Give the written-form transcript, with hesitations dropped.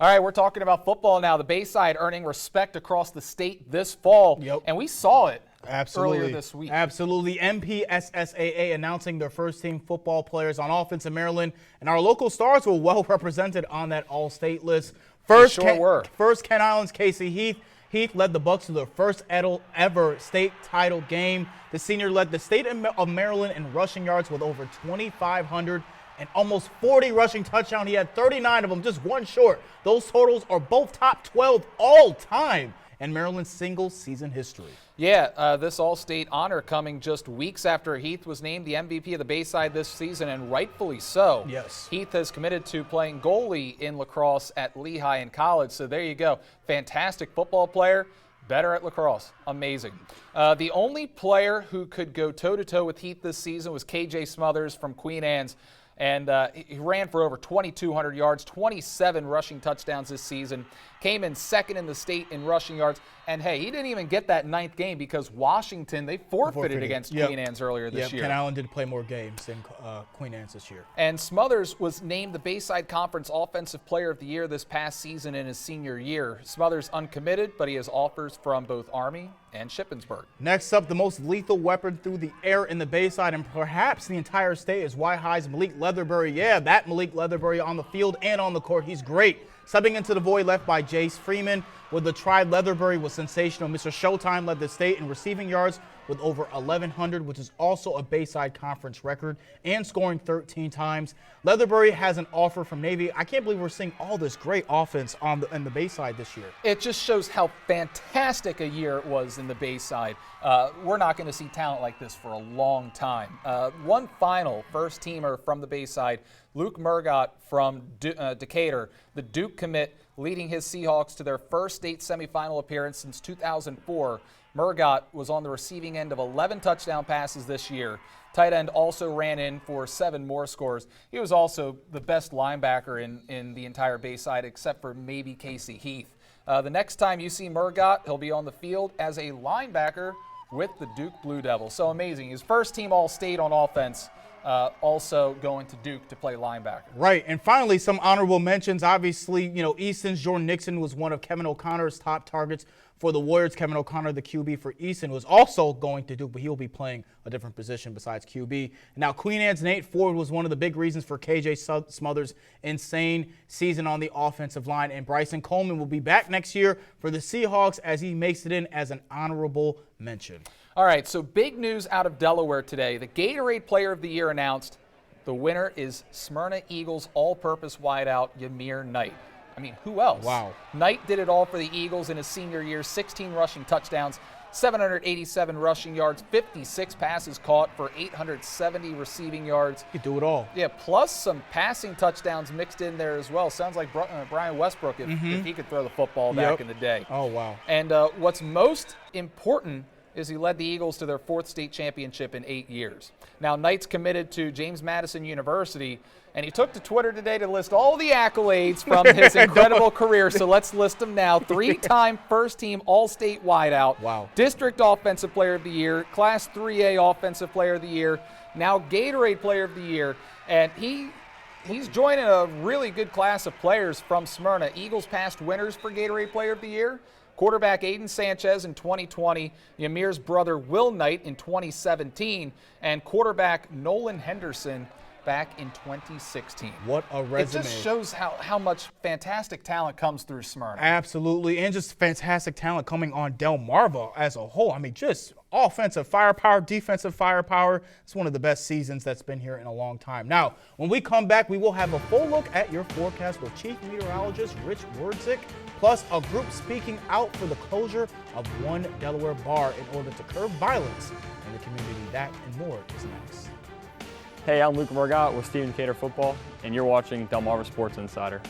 All right, we're talking about football now. The Bayside earning respect across the state this fall, and we saw it earlier this week. Absolutely. MPSSAA announcing their first-team football players on offense in Maryland, and our local stars were well represented on that all-state list. First, Kent Island's Casey Heath. Heath led the Bucks to their first ever state title game. The senior led the state of Maryland in rushing yards with over 2,500 and almost 40 rushing touchdowns. He had 39 of them, just one short. Those totals are both top 12 all time in Maryland's single-season history. Yeah, this all-state honor coming just weeks after Heath was named the MVP of the Bayside this season, and rightfully so. Yes. Heath has committed to playing goalie in lacrosse at Lehigh in college, so there you go. Fantastic football player, better at lacrosse. Amazing. The only player who could go toe-to-toe with Heath this season was KJ Smothers from Queen Anne's. And he ran for over 2,200 yards, 27 rushing touchdowns this season, came in second in the state in rushing yards. And, hey, he didn't even get that ninth game because Washington, they forfeited against Queen Anne's earlier this year. Kent Island did play more games than Queen Anne's this year. And Smothers was named the Bayside Conference Offensive Player of the Year this past season in his senior year. Smothers uncommitted, but he has offers from both Army and Shippensburg. Next up, the most lethal weapon through the air in the Bayside and perhaps the entire state is Y-High's Malik Leatherbury. Yeah, that Malik Leatherbury on the field and on the court. He's great. Subbing into the void left by Jace Freeman with the try, Leatherbury was sensational. Mr. Showtime led the state in receiving yards with over 1,100, which is also a Bayside Conference record, and scoring 13 times. Leatherbury has an offer from Navy. I can't believe we're seeing all this great offense in the Bayside this year. It just shows how fantastic a year it was in the Bayside. We're not going to see talent like this for a long time. One final first-teamer from the Bayside, Luke Murgott from Decatur, the Duke commit, leading his Seahawks to their first state semifinal appearance since 2004. Murgott was on the receiving end of 11 touchdown passes this year. Tight end also ran in for 7 more scores. He was also the best linebacker in the entire Bayside, except for maybe Casey Heath. The next time you see Murgott, he'll be on the field as a linebacker with the Duke Blue Devils. So amazing. His first team All-State on offense. Also going to Duke to play linebacker. Right, and finally, some honorable mentions. Obviously, Easton's Jordan Nixon was one of Kevin O'Connor's top targets for the Warriors. Kevin O'Connor, the QB for Easton, was also going to Duke, but he'll be playing a different position besides QB. Now, Queen Anne's Nate Ford was one of the big reasons for KJ Smothers' insane season on the offensive line, and Bryson Coleman will be back next year for the Seahawks as he makes it in as an honorable mention. All right, so big news out of Delaware today. The Gatorade Player of the Year announced. The winner is Smyrna Eagles all-purpose wideout Ymir Knight. I mean, who else? Wow. Knight did it all for the Eagles in his senior year, 16 rushing touchdowns, 787 rushing yards, 56 passes caught for 870 receiving yards. He could do it all. Yeah, plus some passing touchdowns mixed in there as well. Sounds like Brian Westbrook if he could throw the football back in the day. Oh, wow. And what's most important is he led the Eagles to their 4th state championship in 8 years. Now, Knight's committed to James Madison University, and he took to Twitter today to list all the accolades from his incredible career, so let's list them now. 3-time first-team All-State wideout. Wow. District Offensive Player of the Year, Class 3A Offensive Player of the Year, now Gatorade Player of the Year, and he's joining a really good class of players from Smyrna. Eagles past winners for Gatorade Player of the Year. Quarterback Aiden Sanchez in 2020, Ymir's brother Will Knight in 2017, and quarterback Nolan Henderson back in 2016. What a resume. It just shows how much fantastic talent comes through Smyrna. Absolutely, and just fantastic talent coming on Delmarva as a whole. I mean, just offensive firepower, defensive firepower. It's one of the best seasons that's been here in a long time. Now, when we come back, we will have a full look at your forecast with Chief Meteorologist Rich Wurdzik, plus a group speaking out for the closure of one Delaware bar in order to curb violence in the community. That and more is next. Hey, I'm Luke Murgott with Stephen Cater Football, and you're watching Delmarva Sports Insider.